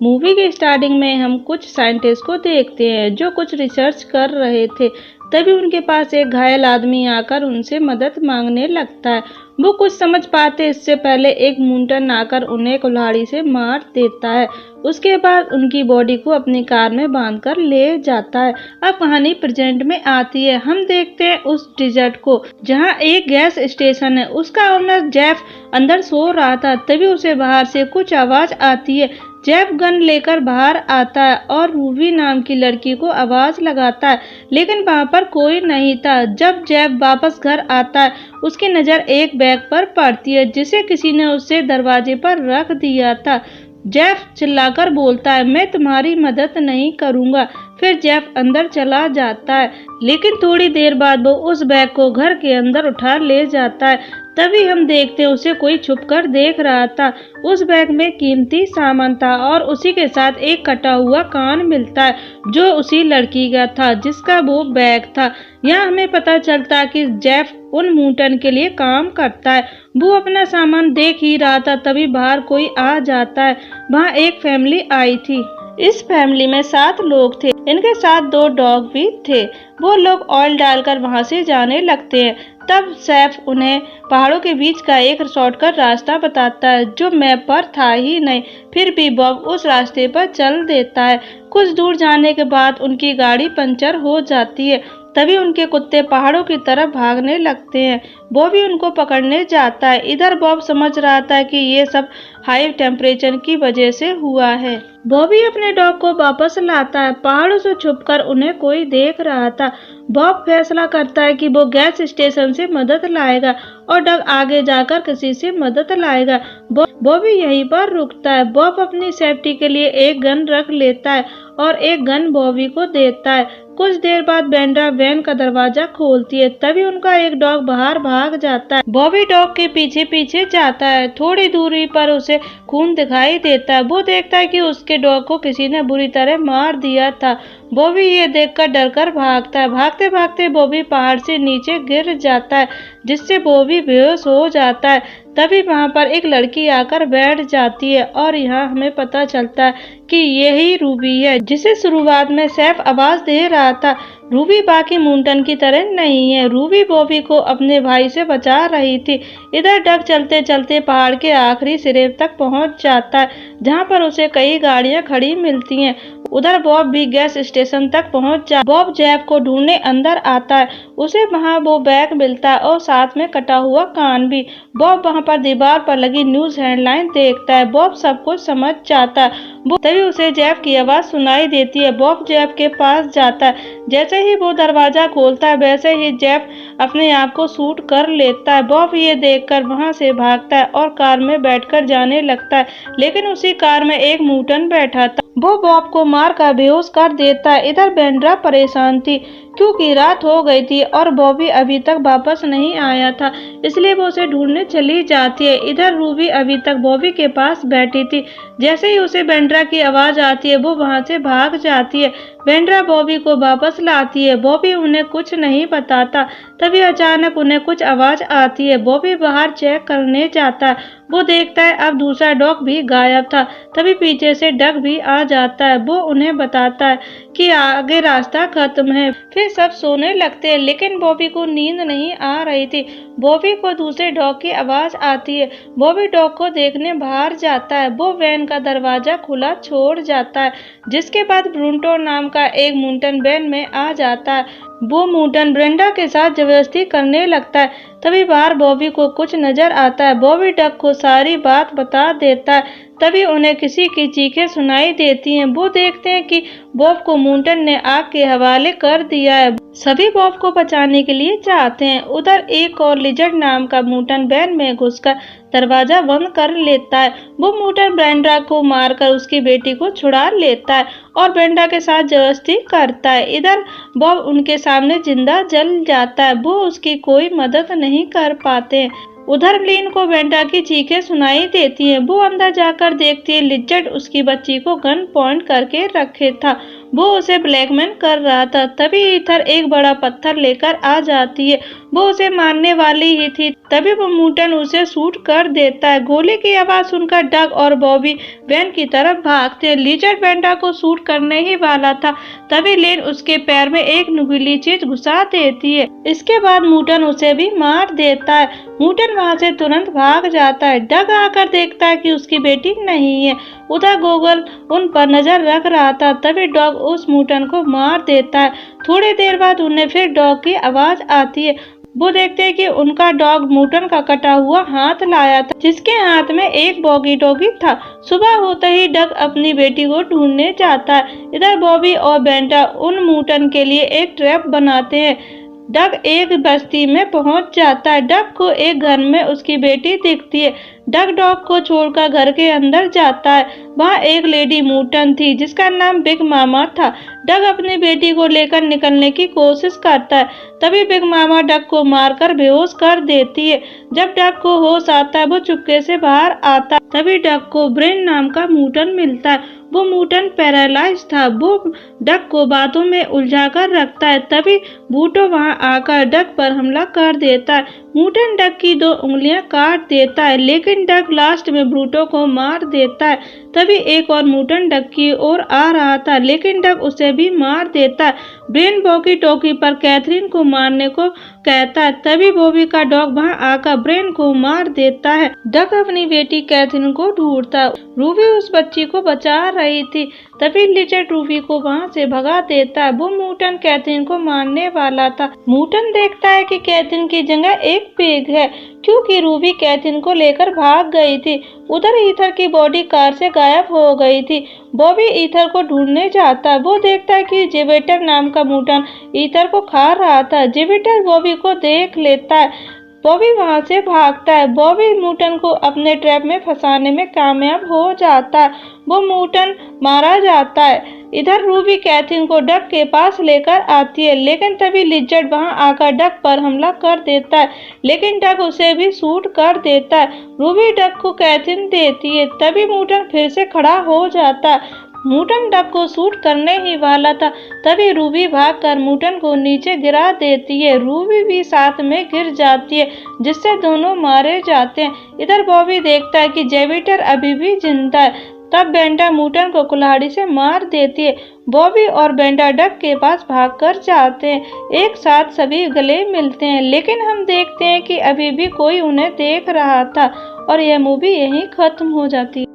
Movie के starting में हम कुछ साइंटिस्ट को देखते हैं जो कुछ रिसर्च कर रहे थे। तभी उनके पास एक घायल आदमी आकर उनसे मदद मांगने लगता है। वो कुछ समझ पाते इससे पहले एक मूंटन आकर उन्हें कुल्हाड़ी से मार देता है। उसके बाद उनकी बॉडी को अपनी कार में बांधकर ले जाता है। अब कहानी प्रेजेंट में आती है। हम देखते हैं उस डिजर्ट को जहां एक गैस स्टेशन है। उसका ओनर जेफ अंदर सो रहा था। तभी उसे बाहर से कुछ आवाज आती है। जेफ गन लेकर बाहर आता है और रूबी नाम की लड़की को आवाज लगाता है, लेकिन वहां पर कोई नहीं था। जब जेफ वापस घर आता है उसकी नजर एक बैग पर पड़ती है जिसे किसी ने उससे दरवाजे पर रख दिया था। जेफ चिल्लाकर बोलता है, मैं तुम्हारी मदद नहीं करूंगा। फिर जेफ अंदर चला जाता है, लेकिन थोड़ी देर बाद वो उस बैग को घर के अंदर उठा ले जाता है। तभी हम देखते हैं उसे कोई छुपकर देख रहा था। उस बैग में कीमती सामान था और उसी के साथ एक कटा हुआ कान मिलता है जो उसी लड़की का था जिसका वो बैग था। यहाँ हमें पता चलता है कि जेफ उन मूटन के लिए काम करता है। वो अपना सामान देख ही रहा था, तभी बाहर कोई आ जाता है। वहाँ एक फैमिली आई थी। इस फैमिली में 7 लोग थे। इनके साथ 2 डॉग भी थे। वो लोग ऑयल डालकर वहाँ से जाने लगते हैं। तब सैफ उन्हें पहाड़ों के बीच का एक शॉर्टकट रास्ता बताता है जो मैप पर था ही नहीं। फिर भी बॉब उस रास्ते पर चल देता है। कुछ दूर जाने के बाद उनकी गाड़ी पंचर हो जाती है। तभी उनके कुत्ते पहाड़ों की तरफ भागने लगते हैं। बॉबी उनको पकड़ने जाता है। इधर बॉब समझ रहा था कि ये सब हाई टेम्परेचर की वजह से हुआ है। बॉबी अपने डॉग को वापस लाता है। पहाड़ों से छुपकर उन्हें कोई देख रहा था। बॉब फैसला करता है कि वो गैस स्टेशन से मदद लाएगा और डॉग आगे जाकर किसी से मदद लाएगा। बॉबी यहीं पर रुकता है। बॉब अपनी सेफ्टी के लिए एक गन रख लेता है और एक गन बॉबी को देता है। कुछ देर बाद बेंड्रा वैन का दरवाजा खोलती है। तभी उनका एक डॉग बाहर भाग जाता है। बॉबी डॉग के पीछे पीछे जाता है। थोड़ी दूरी पर उसे खून दिखाई देता है। वो देखता है कि उसके डॉग को किसी ने बुरी तरह मार दिया था। बॉबी ये देखकर डरकर भागता है। भागते भागते बॉबी पहाड़ से नीचे गिर जाता है जिससे बॉबी बेहोश हो जाता है। तभी वहां पर एक लड़की आकर बैठ जाती है और यहाँ हमें पता चलता है कि यही रूबी है जिसे शुरुआत में सैफ आवाज दे रहा था। रूबी बाकी मूटन की तरह नहीं है। रूबी बॉबी को अपने भाई से बचा रही थी। इधर डग चलते चलते पहाड़ के आखिरी सिरे तक पहुंच जाता है जहां पर उसे कई गाड़ियां खड़ी मिलती हैं। उधर बॉब भी गैस स्टेशन तक पहुंच जाता है। बॉब जेफ को ढूंढने अंदर आता है। उसे वहां वो बैग मिलता है और साथ में कटा हुआ कान भी। बॉब वहां पर दीवार पर लगी न्यूज हेडलाइन देखता है। बॉब सब कुछ समझ जाता है। तभी उसे जेफ की आवाज सुनाई देती है। बॉब जेफ के पास जाता है। जैसे ही वो दरवाजा खोलता है वैसे ही जेफ अपने आप को शूट कर लेता है। बॉब ये देखकर वहां से भागता है और कार में बैठकर जाने लगता है, लेकिन उसी कार में एक मूटन बैठा था। वो बॉब को मार कर बेहोश कर देता है। इधर बेंड्रा परेशान थी क्योंकि रात हो गई थी और बॉबी अभी तक वापस नहीं आया था, इसलिए वो उसे ढूंढने चली जाती है। इधर रूबी अभी तक बॉबी के पास बैठी थी। जैसे ही उसे बेंड्रा की आवाज आती है वो वहां से भाग जाती है। बेंड्रा बॉबी को वापस लाती है। बॉबी उन्हें कुछ नहीं बताता। तभी अचानक उन्हें कुछ आवाज आती है। बॉबी बाहर चेक करने जाता है। वो देखता है अब दूसरा डॉग भी गायब था। तभी पीछे से डग भी आ जाता है। वो उन्हें बताता है कि आगे रास्ता खत्म है। फिर सब सोने लगते हैं, लेकिन बॉबी को नींद नहीं आ रही थी। बॉबी को दूसरे डॉग की आवाज आती है। बॉबी डॉग को देखने बाहर जाता है। वो वैन का दरवाजा खुला छोड़ जाता है, जिसके बाद ब्रूटो नाम का एक मूटन वैन में आ जाता है। वो मूटन ब्रेंडा के साथ जबरदस्ती करने लगता है। तभी बाहर बॉबी को कुछ नजर आता है। बॉबी डग को सारी बात बता देता है। तभी उन्हें किसी की चीखें सुनाई देती हैं। वो देखते हैं कि बॉब को मूटन ने आग के हवाले कर दिया है। सभी बॉब को बचाने के लिए चाहते हैं। उधर एक और लिजर्ड नाम का मूटन वैन में घुसकर दरवाजा बंद कर लेता है। वो मूटन ब्रेंडा को मारकर उसकी बेटी को छुड़ा लेता है और ब्रेंडा के साथ जबरदस्ती करता है। इधर बॉब उनके सामने जिंदा जल जाता है। वो उसकी कोई मदद नहीं कर पाते। उधर ग्लीन को बेंडा की चीखें सुनाई देती हैं। वो अंदर जाकर देखती है लिजर्ड उसकी बच्ची को गन पॉइंट करके रखे था। वो उसे ब्लैकमेल कर रहा था। तभी ईथर एक बड़ा पत्थर लेकर आ जाती है। वो उसे मारने वाली ही थी, तभी वो मूटन उसे शूट कर देता है। गोली की आवाज सुनकर डग और बॉबी बेन की तरफ भागते हैं। लिजर्ड बेंटा को शूट करने ही वाला था, तभी लेन उसके पैर में एक नुकीली चीज घुसा देती है। इसके बाद मूटन उसे भी मार देता है। मूटन वहाँ से तुरंत भाग जाता है। डग आकर देखता है कि उसकी बेटी नहीं है। उधर गोगल उन पर नजर रख रहा था, तभी डॉग उस मूटन को मार देता है। थोड़ी देर बाद उन्हें फिर डॉग की आवाज आती है। वो देखते हैं कि उनका डॉग मूटन का कटा हुआ हाथ लाया था, जिसके हाथ में एक वॉकी टॉकी था। सुबह होते ही डग अपनी बेटी को ढूंढने जाता है। इधर बॉबी और बेंटा उन मूटन के लिए एक ट्रैप बनाते हैं। डग एक बस्ती में पहुंच जाता है। डग को एक घर में उसकी बेटी दिखती है। डग डॉग को छोड़कर घर के अंदर जाता है। वहाँ एक लेडी मूटन थी जिसका नाम बिग मामा था। डग अपनी बेटी को लेकर निकलने की कोशिश करता है, तभी बिग मामा डग को मारकर बेहोश कर देती है। जब डग को होश आता है वो चुपके से बाहर आता है, तभी डग को ब्रेन नाम का मूटन मिलता है। वो मूटन पैरालाइज था। वो डग को बातों में उलझा कर रखता है, तभी बूटो वहाँ आकर डग पर हमला कर देता है। मूटन डग की 2 उंगलियां काट देता है, लेकिन डग लास्ट में ब्रूटो को मार देता है। तभी एक और मूटन डग की ओर आ रहा था, लेकिन डग उसे भी मार देता है। ब्रेन वॉकी टॉकी पर कैथरीन को मारने को कहता है, तभी बॉबी का डॉग वहां आकर ब्रेन को मार देता है। डग अपनी बेटी कैथरीन को ढूंढता है। रूबी उस बच्ची को बचा रही थी, तभी लिजर्ड रूबी को वहां से भगा देता है। वो मूटन कैथरीन को मारने वाला था। मूटन देखता है कि कैथरीन की जगह एक पिग है, क्योंकि रूबी कैथरीन को लेकर भाग गई थी। उधर ईथर की बॉडी कार से गायब हो गई थी। बॉबी ईथर को ढूंढने जाता है। वो देखता है कि जेवेटर नाम का मूटन ईथर को खा रहा था। जेवेटर बॉबी को देख लेता है। बॉबी वहां से भागता है। बॉबी मूटन को अपने ट्रैप में फंसाने में कामयाब हो जाता है। वो मूटन मारा जाता है। इधर रूबी कैथरीन को डग के पास लेकर आती है, लेकिन तभी लिजर्ड वहां आकर डग पर हमला कर देता है, लेकिन डग उसे भी शूट कर देता है। रूबी डग को कैथरीन देती है, तभी मूटन फिर से खड़ा हो जाता है। मूटन डग को शूट करने ही वाला था, तभी रूबी भागकर मूटन को नीचे गिरा देती है। रूबी भी साथ में गिर जाती है, जिससे दोनों मारे जाते हैं। इधर बॉबी देखता है कि जेविटर अभी भी जिंदा है। तब बेंटा मूटन को कुल्हाड़ी से मार देती है। बॉबी और बेंटा डग के पास भागकर जाते हैं। एक साथ सभी गले मिलते हैं, लेकिन हम देखते हैं कि अभी भी कोई उन्हें देख रहा था और यह मूवी यहीं खत्म हो जाती है।